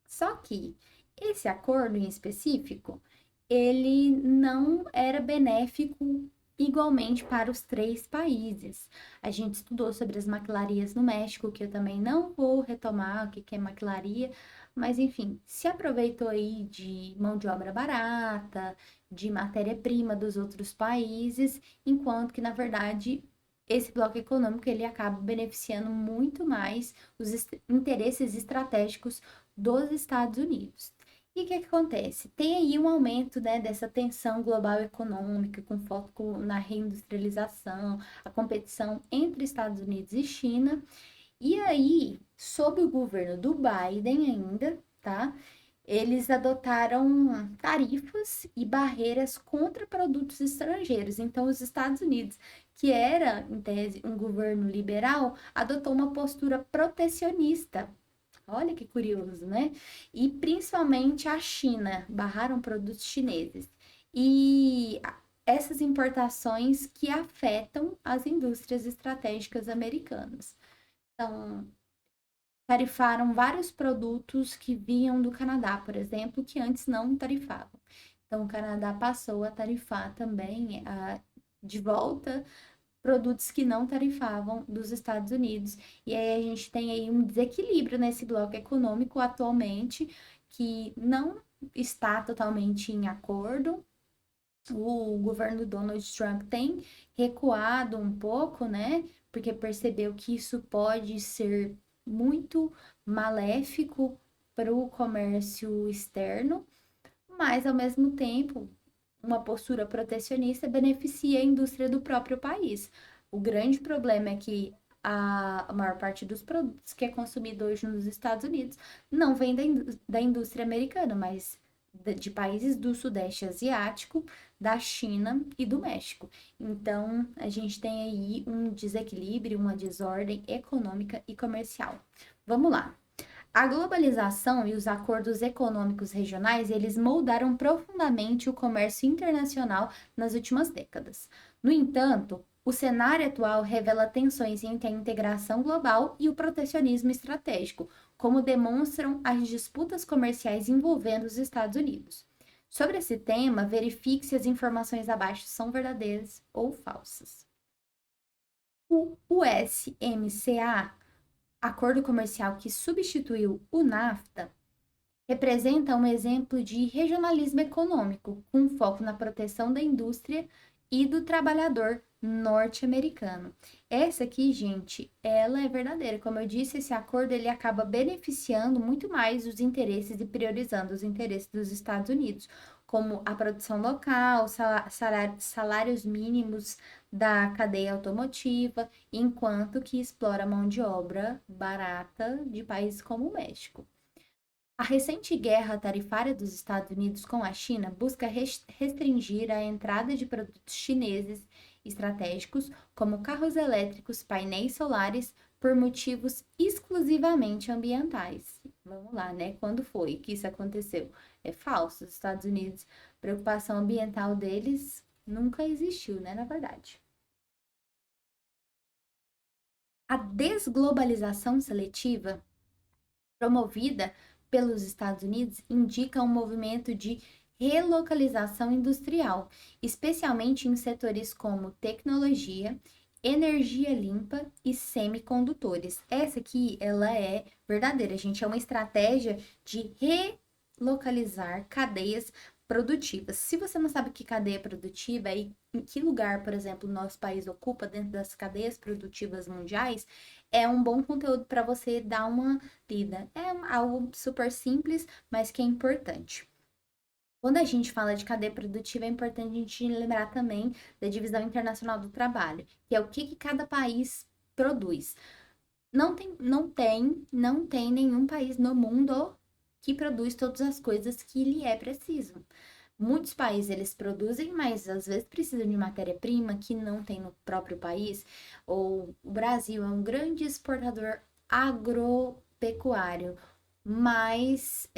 Só que esse acordo em específico, ele não era benéfico igualmente para os três países. A gente estudou sobre as maquilarias no México, que eu também não vou retomar o que é maquilaria, mas enfim, se aproveitou aí de mão de obra barata, de matéria-prima dos outros países, enquanto que, na verdade, esse bloco econômico ele acaba beneficiando muito mais os interesses estratégicos dos Estados Unidos. E o que que acontece? Tem aí um aumento, né, dessa tensão global econômica, com foco na reindustrialização, a competição entre Estados Unidos e China. E aí, sob o governo do Biden ainda, tá? Eles adotaram tarifas e barreiras contra produtos estrangeiros. Então, os Estados Unidos, que era, em tese, um governo liberal, adotou uma postura protecionista. Olha que curioso, né? E principalmente a China, barraram produtos chineses. E essas importações que afetam as indústrias estratégicas americanas. Então, tarifaram vários produtos que vinham do Canadá, por exemplo, que antes não tarifavam. Então, o Canadá passou a tarifar também de volta produtos que não tarifavam dos Estados Unidos. E aí a gente tem aí um desequilíbrio nesse bloco econômico atualmente, que não está totalmente em acordo. O governo do Donald Trump tem recuado um pouco, né? Porque percebeu que isso pode ser muito maléfico para o comércio externo, mas ao mesmo tempo, uma postura protecionista beneficia a indústria do próprio país. O grande problema é que a maior parte dos produtos que é consumido hoje nos Estados Unidos não vem da indústria americana, mas de países do Sudeste Asiático, da China e do México. Então, a gente tem aí um desequilíbrio, uma desordem econômica e comercial. Vamos lá. A globalização e os acordos econômicos regionais, eles moldaram profundamente o comércio internacional nas últimas décadas. No entanto, o cenário atual revela tensões entre a integração global e o protecionismo estratégico, como demonstram as disputas comerciais envolvendo os Estados Unidos. Sobre esse tema, verifique se as informações abaixo são verdadeiras ou falsas. O USMCA, acordo comercial que substituiu o NAFTA, representa um exemplo de regionalismo econômico, com foco na proteção da indústria e do trabalhador norte-americano. Essa aqui, gente, ela é verdadeira. Como eu disse, esse acordo ele acaba beneficiando muito mais os interesses e priorizando os interesses dos Estados Unidos, como a produção local, salários mínimos da cadeia automotiva, enquanto que explora a mão de obra barata de países como o México. A recente guerra tarifária dos Estados Unidos com a China busca restringir a entrada de produtos chineses estratégicos, como carros elétricos, painéis solares, por motivos exclusivamente ambientais. Vamos lá, né? Quando foi que isso aconteceu? É falso. Os Estados Unidos, preocupação ambiental deles nunca existiu, né? Na verdade. A desglobalização seletiva promovida pelos Estados Unidos indica um movimento de relocalização industrial, especialmente em setores como tecnologia, energia limpa e semicondutores. Essa aqui, ela é verdadeira, gente, é uma estratégia de relocalizar cadeias produtivas. Se você não sabe o que cadeia produtiva e em que lugar, por exemplo, o nosso país ocupa dentro das cadeias produtivas mundiais, é um bom conteúdo para você dar uma lida. É algo super simples, mas que é importante. Quando a gente fala de cadeia produtiva, é importante a gente lembrar também da divisão internacional do trabalho, que é o que cada país produz. Não tem nenhum país no mundo que produz todas as coisas que lhe é preciso. Muitos países eles produzem, mas às vezes precisam de matéria-prima que não tem no próprio país. Ou o Brasil é um grande exportador agropecuário, mas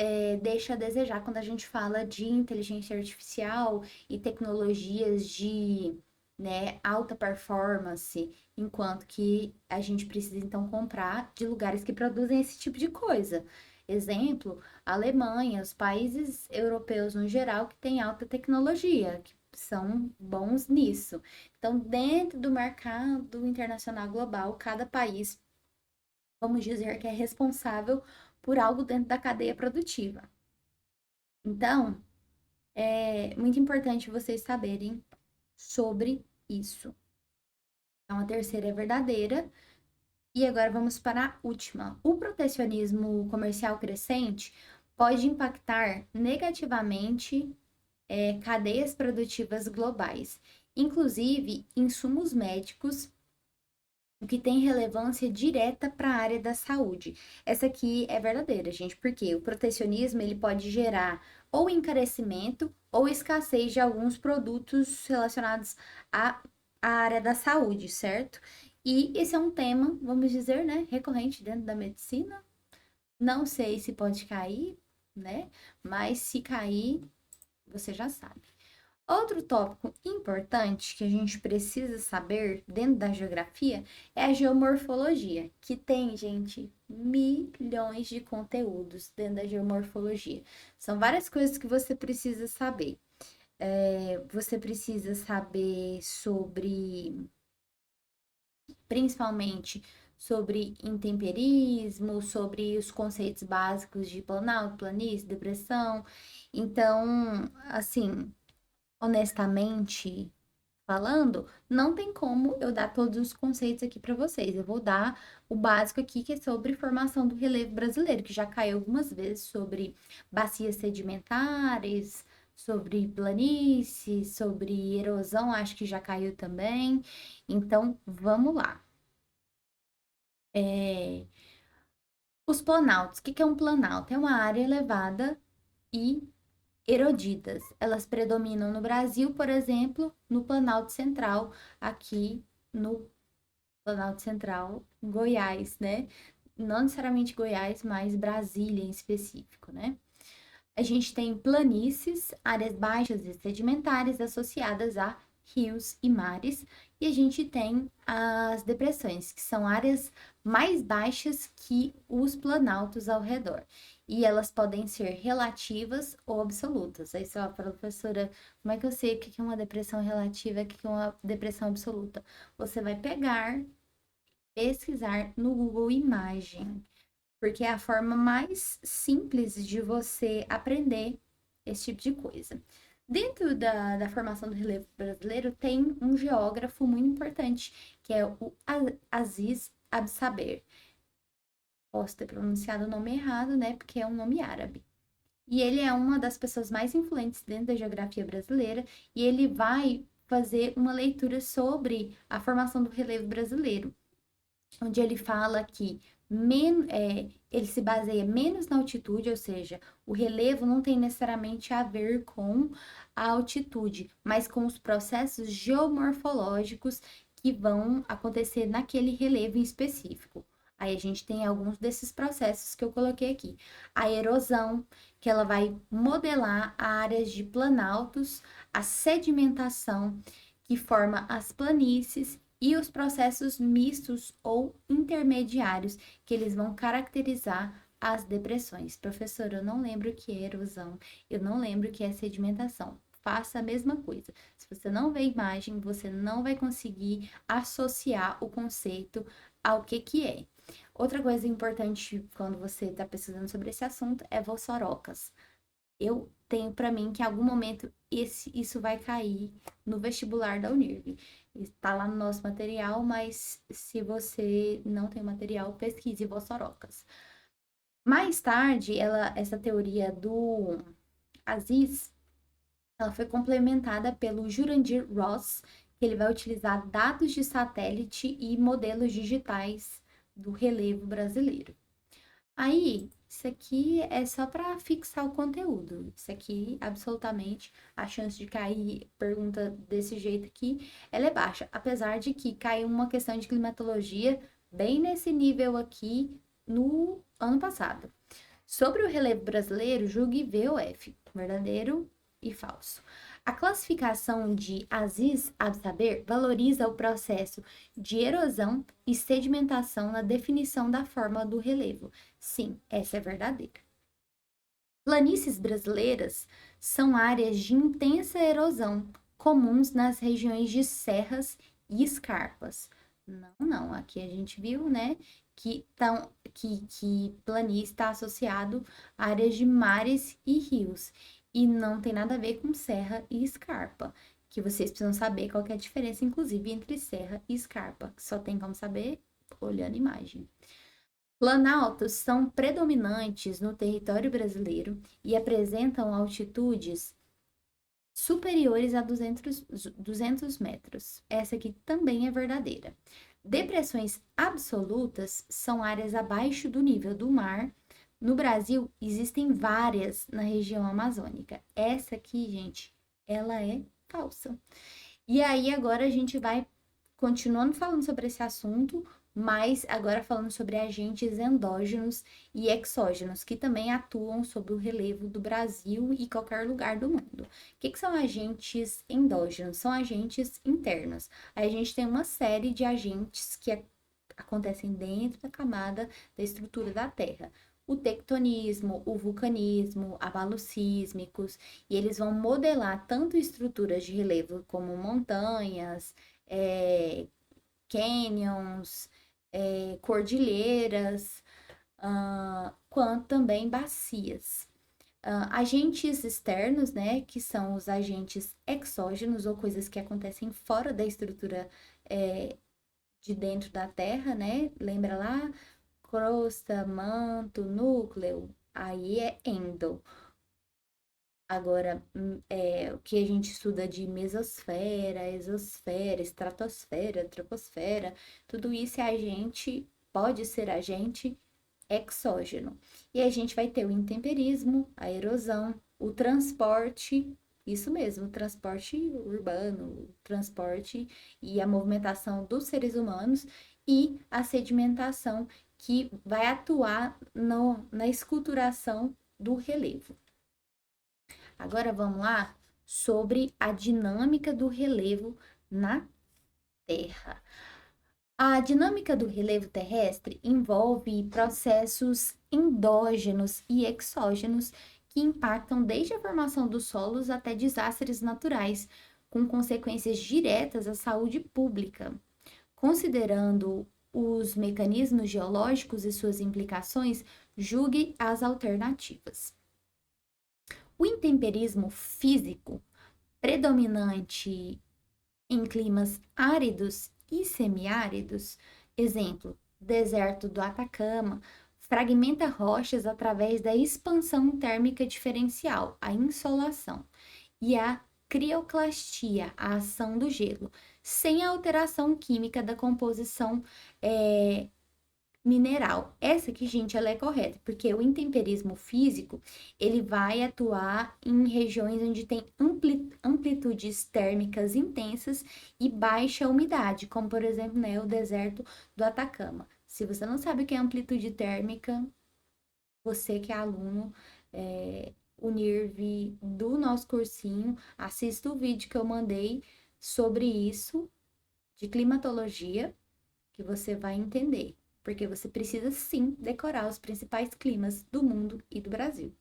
deixa a desejar quando a gente fala de inteligência artificial e tecnologias de, né, alta performance, enquanto que a gente precisa então comprar de lugares que produzem esse tipo de coisa. Exemplo, a Alemanha, os países europeus no geral que têm alta tecnologia, que são bons nisso. Então, dentro do mercado internacional global, cada país vamos dizer que é responsável por algo dentro da cadeia produtiva. Então, é muito importante vocês saberem sobre isso. Então, a terceira é verdadeira. E agora vamos para a última. O protecionismo comercial crescente pode impactar negativamente cadeias produtivas globais, inclusive insumos médicos, o que tem relevância direta para a área da saúde. Essa aqui é verdadeira, gente, porque o protecionismo ele pode gerar ou encarecimento ou escassez de alguns produtos relacionados à área da saúde, certo? E esse é um tema, vamos dizer, né, recorrente dentro da medicina. Não sei se pode cair, né? Mas se cair, você já sabe. Outro tópico importante que a gente precisa saber dentro da geografia é a geomorfologia, que tem, gente, milhões de conteúdos dentro da geomorfologia. São várias coisas que você precisa saber. Você precisa saber sobre, principalmente, sobre intemperismo, sobre os conceitos básicos de planalto, planície, depressão. Então, assim, honestamente falando, não tem como eu dar todos os conceitos aqui para vocês. Eu vou dar o básico aqui, que é sobre formação do relevo brasileiro, que já caiu algumas vezes sobre bacias sedimentares, sobre planícies, sobre erosão, acho que já caiu também. Então, vamos lá. Os planaltos. O que é um planalto? É uma área elevada e erodidas. Elas predominam no Brasil, por exemplo, no Planalto Central, aqui no Planalto Central, Goiás, né? Não necessariamente Goiás, mas Brasília em específico, né? A gente tem planícies, áreas baixas e sedimentares associadas a rios e mares, e a gente tem as depressões, que são áreas mais baixas que os planaltos ao redor. E elas podem ser relativas ou absolutas. Aí você fala, professora, como é que eu sei o que é uma depressão relativa e o que é uma depressão absoluta? Você vai pegar, pesquisar no Google Imagem, porque é a forma mais simples de você aprender esse tipo de coisa. Dentro da formação do relevo brasileiro, tem um geógrafo muito importante, que é o Aziz Absaber. Posso ter pronunciado o nome errado, né? Porque é um nome árabe. E ele é uma das pessoas mais influentes dentro da geografia brasileira, e ele vai fazer uma leitura sobre a formação do relevo brasileiro, onde ele fala que ele se baseia menos na altitude, ou seja, o relevo não tem necessariamente a ver com a altitude, mas com os processos geomorfológicos que vão acontecer naquele relevo em específico. Aí a gente tem alguns desses processos que eu coloquei aqui. A erosão, que ela vai modelar áreas de planaltos, a sedimentação, que forma as planícies, e os processos mistos ou intermediários, que eles vão caracterizar as depressões. Professor, eu não lembro o que é erosão, eu não lembro o que é sedimentação. Faça a mesma coisa. Se você não vê imagem, você não vai conseguir associar o conceito ao que é. Outra coisa importante quando você está pesquisando sobre esse assunto é Vossorocas. Eu tenho para mim que em algum momento isso vai cair no vestibular da Unirv. Está lá no nosso material, mas se você não tem material, pesquise Vossorocas. Mais tarde, essa teoria do Aziz, ela foi complementada pelo Jurandir Ross, que ele vai utilizar dados de satélite e modelos digitais do relevo brasileiro. Aí, isso aqui é só para fixar o conteúdo. Isso aqui, absolutamente, a chance de cair pergunta desse jeito aqui, ela é baixa. Apesar de que caiu uma questão de climatologia bem nesse nível aqui no ano passado. Sobre o relevo brasileiro, julgue V ou F, verdadeiro e falso. A classificação de Aziz Absaber valoriza o processo de erosão e sedimentação na definição da forma do relevo. Sim, essa é verdadeira. Planícies brasileiras são áreas de intensa erosão, comuns nas regiões de serras e escarpas. Não, não. Aqui a gente viu, né, que planície está associado a áreas de mares e rios. E não tem nada a ver com serra e escarpa. Que vocês precisam saber qual que é a diferença, inclusive, entre serra e escarpa. Que só tem como saber olhando a imagem. Planaltos são predominantes no território brasileiro e apresentam altitudes superiores a 200 metros. Essa aqui também é verdadeira. Depressões absolutas são áreas abaixo do nível do mar. No Brasil, existem várias na região amazônica. Essa aqui, gente, ela é falsa. E aí, agora a gente vai continuando falando sobre esse assunto, mas agora falando sobre agentes endógenos e exógenos, que também atuam sobre o relevo do Brasil e qualquer lugar do mundo. O que são agentes endógenos? São agentes internos. Aí a gente tem uma série de agentes que acontecem dentro da camada da estrutura da Terra. O tectonismo, o vulcanismo, abalos sísmicos, e eles vão modelar tanto estruturas de relevo como montanhas, é, canyons, cordilheiras, quanto também bacias. Agentes externos, né, que são os agentes exógenos ou coisas que acontecem fora da estrutura de dentro da Terra, né? Lembra lá? Crosta, manto, núcleo, aí é endo. Agora, o que a gente estuda de mesosfera, exosfera, estratosfera, troposfera, tudo isso é agente, pode ser agente exógeno. E a gente vai ter o intemperismo, a erosão, o transporte, isso mesmo, o transporte urbano, o transporte e a movimentação dos seres humanos e a sedimentação que vai atuar na esculturação do relevo. Agora vamos lá sobre a dinâmica do relevo na Terra. A dinâmica do relevo terrestre envolve processos endógenos e exógenos que impactam desde a formação dos solos até desastres naturais, com consequências diretas à saúde pública. Considerando os mecanismos geológicos e suas implicações, julgue as alternativas. O intemperismo físico, predominante em climas áridos e semiáridos, exemplo, deserto do Atacama, fragmenta rochas através da expansão térmica diferencial, a insolação, e a crioclastia, a ação do gelo, sem a alteração química da composição mineral. Essa aqui, gente, ela é correta, porque o intemperismo físico, ele vai atuar em regiões onde tem amplitudes térmicas intensas e baixa umidade, como por exemplo, né, o deserto do Atacama. Se você não sabe o que é amplitude térmica, você que é aluno, o NIRV do nosso cursinho, assista o vídeo que eu mandei sobre isso, de climatologia, que você vai entender. Porque você precisa sim decorar os principais climas do mundo e do Brasil.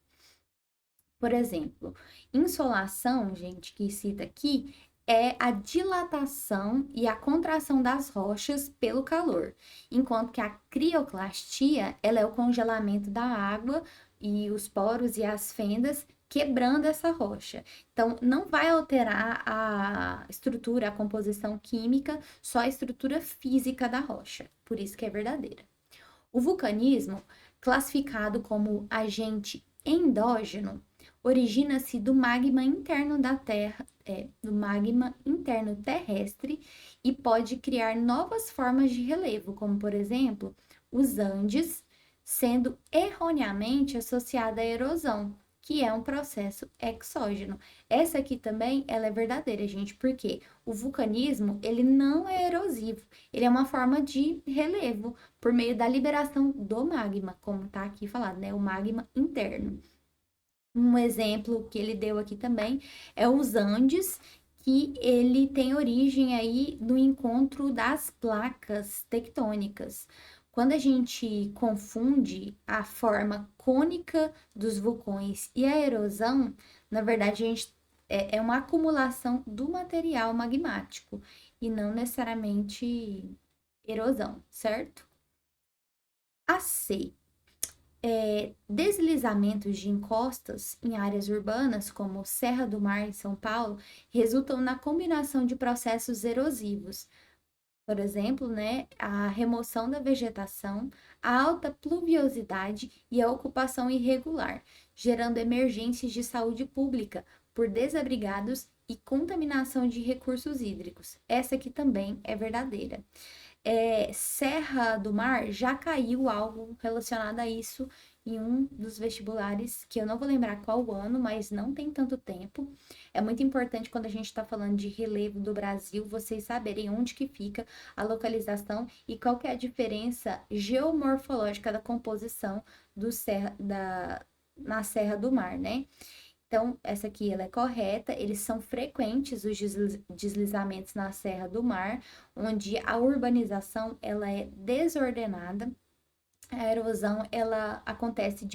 Por exemplo, insolação, gente, que cita aqui, é a dilatação e a contração das rochas pelo calor, enquanto que a crioclastia, ela é o congelamento da água e os poros e as fendas quebrando essa rocha. Então, não vai alterar a estrutura, a composição química, só a estrutura física da rocha. Por isso que é verdadeira. O vulcanismo, classificado como agente endógeno, origina-se do magma interno da Terra, do magma interno terrestre e pode criar novas formas de relevo, como por exemplo, os Andes, sendo erroneamente associada à erosão, que é um processo exógeno. Essa aqui também, ela é verdadeira, gente, porque o vulcanismo, ele não é erosivo, ele é uma forma de relevo por meio da liberação do magma, como tá aqui falado, né? O magma interno. Um exemplo que ele deu aqui também é os Andes, que ele tem origem aí no encontro das placas tectônicas. Quando a gente confunde a forma cônica dos vulcões e a erosão, na verdade a gente é uma acumulação do material magmático e não necessariamente erosão, certo? A C, deslizamentos de encostas em áreas urbanas, como Serra do Mar em São Paulo, resultam na combinação de processos erosivos. Por exemplo, né, a remoção da vegetação, a alta pluviosidade e a ocupação irregular, gerando emergências de saúde pública por desabrigados e contaminação de recursos hídricos. Essa aqui também é verdadeira. Serra do Mar já caiu algo relacionado a isso em um dos vestibulares, que eu não vou lembrar qual ano, mas não tem tanto tempo. É muito importante quando a gente está falando de relevo do Brasil, vocês saberem onde que fica a localização e qual que é a diferença geomorfológica da composição na Serra do Mar, né? Então, essa aqui ela é correta. Eles são frequentes os deslizamentos na Serra do Mar, onde a urbanização ela é desordenada. A erosão ela acontece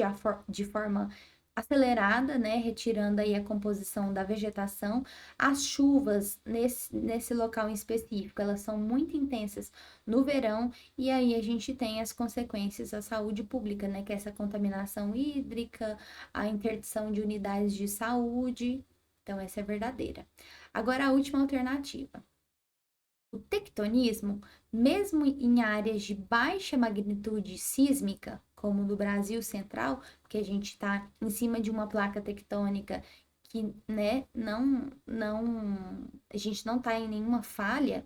de forma acelerada, né, retirando aí a composição da vegetação. As chuvas nesse local em específico, elas são muito intensas no verão, e aí a gente tem as consequências à saúde pública, né, que é essa contaminação hídrica, a interdição de unidades de saúde. Então, essa é verdadeira. Agora, a última alternativa. O tectonismo, mesmo em áreas de baixa magnitude sísmica, como no Brasil Central, porque a gente está em cima de uma placa tectônica que, né, a gente não está em nenhuma falha,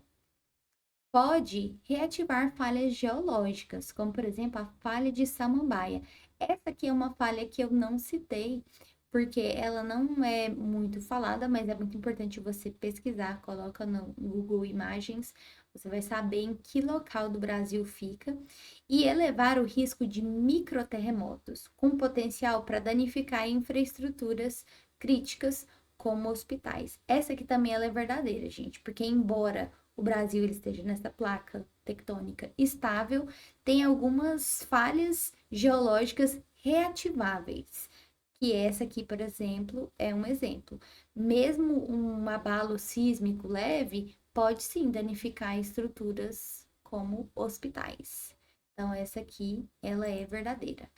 pode reativar falhas geológicas, como por exemplo a falha de Samambaia. Essa aqui é uma falha que eu não citei, porque ela não é muito falada, mas é muito importante você pesquisar, coloca no Google Imagens, você vai saber em que local do Brasil fica, e elevar o risco de microterremotos, com potencial para danificar infraestruturas críticas, como hospitais. Essa aqui também ela é verdadeira, gente, porque embora o Brasil ele esteja nessa placa tectônica estável, tem algumas falhas geológicas reativáveis, que essa aqui, por exemplo, é um exemplo. Mesmo um abalo sísmico leve pode sim danificar estruturas como hospitais. Então, essa aqui, ela é verdadeira.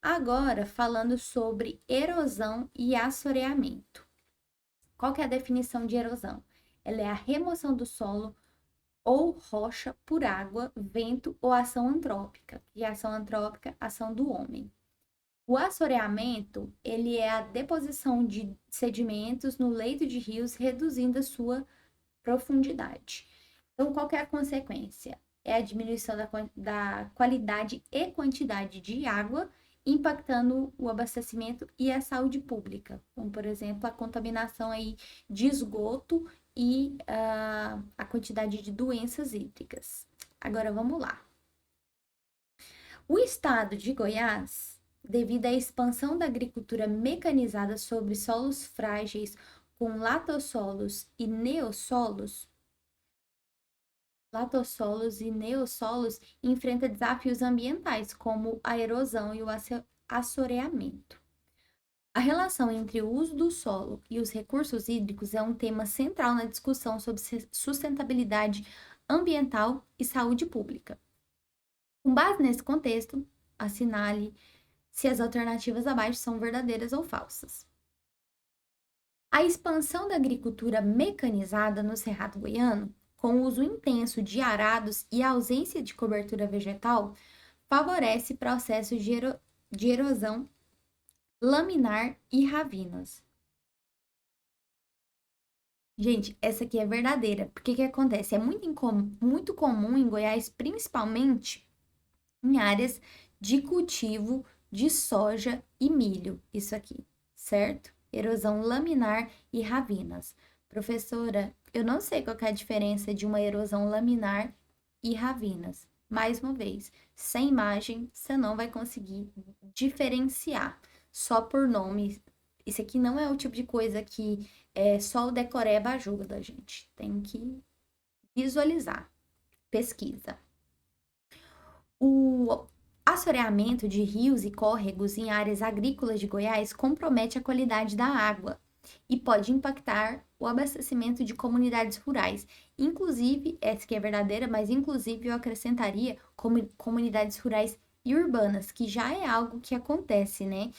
Agora, falando sobre erosão e assoreamento. Qual que é a definição de erosão? Ela é a remoção do solo ou rocha por água, vento ou ação antrópica. E ação antrópica, ação do homem. O assoreamento, ele é a deposição de sedimentos no leito de rios, reduzindo a sua profundidade. Então, qual que é a consequência? É a diminuição da qualidade e quantidade de água, impactando o abastecimento e a saúde pública, como, por exemplo, a contaminação aí de esgoto e a quantidade de doenças hídricas. Agora, vamos lá. O estado de Goiás, devido à expansão da agricultura mecanizada sobre solos frágeis com latossolos e neossolos, enfrenta desafios ambientais, como a erosão e o assoreamento. A relação entre o uso do solo e os recursos hídricos é um tema central na discussão sobre sustentabilidade ambiental e saúde pública. Com base nesse contexto, assinale se as alternativas abaixo são verdadeiras ou falsas. A expansão da agricultura mecanizada no Cerrado Goiano, com o uso intenso de arados e a ausência de cobertura vegetal, favorece processos de erosão laminar e ravinas. Gente, essa aqui é verdadeira. Porque que acontece? É muito comum em Goiás, principalmente em áreas de cultivo de soja e milho. Isso aqui, certo? Erosão laminar e ravinas. Professora, eu não sei qual que é a diferença de uma erosão laminar e ravinas. Mais uma vez, sem imagem, você não vai conseguir diferenciar só por nome. Isso aqui não é o tipo de coisa que só o decoreba ajuda, gente. Tem que visualizar. Pesquisa. O assoreamento de rios e córregos em áreas agrícolas de Goiás compromete a qualidade da água e pode impactar o abastecimento de comunidades rurais. Inclusive, essa que é verdadeira, mas inclusive eu acrescentaria comunidades rurais e urbanas, que já é algo que acontece, né?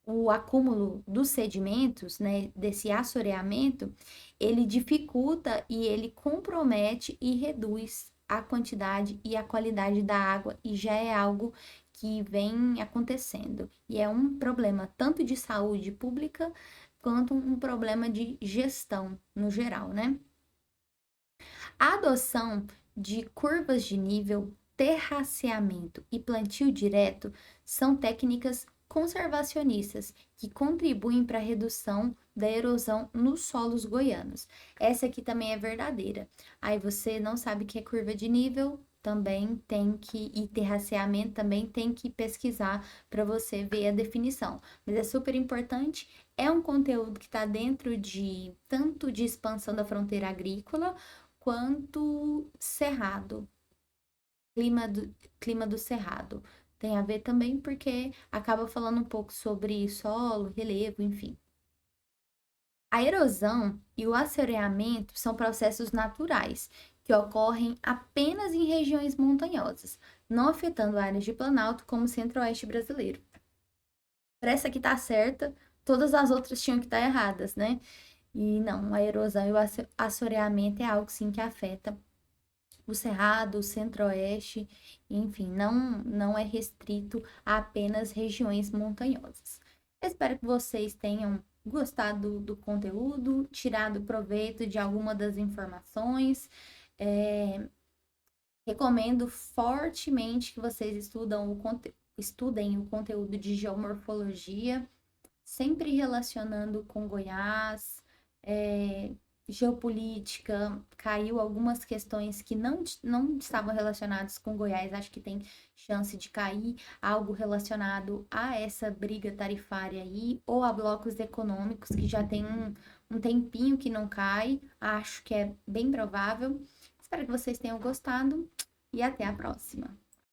O acúmulo dos sedimentos, né, desse assoreamento, ele dificulta e ele compromete e reduz a quantidade e a qualidade da água, e já é algo que vem acontecendo. E é um problema tanto de saúde pública quanto um problema de gestão no geral, né? A adoção de curvas de nível, terraceamento e plantio direto são técnicas conservacionistas que contribuem para a redução da erosão nos solos goianos. Essa aqui também é verdadeira. Aí você não sabe o que é curva de nível, também tem que, e terraceamento também tem que pesquisar para você ver a definição. Mas é super importante, é um conteúdo que está dentro de tanto de expansão da fronteira agrícola, quanto cerrado, clima do cerrado. Tem a ver também porque acaba falando um pouco sobre solo, relevo, enfim. A erosão e o assoreamento são processos naturais que ocorrem apenas em regiões montanhosas, não afetando áreas de planalto como o centro-oeste brasileiro. Para essa que tá certa, todas as outras tinham que estar erradas, né? E não, a erosão e o assoreamento é algo sim que afeta o Cerrado, o Centro-Oeste, enfim, não é restrito a apenas regiões montanhosas. Espero que vocês tenham gostado do conteúdo, tirado proveito de alguma das informações. É, recomendo fortemente que vocês estudem o conteúdo de geomorfologia, sempre relacionando com Goiás, é, geopolítica, caiu algumas questões que não estavam relacionadas com Goiás, acho que tem chance de cair algo relacionado a essa briga tarifária aí, ou a blocos econômicos, que já tem um tempinho que não cai, acho que é bem provável. Espero que vocês tenham gostado e até a próxima.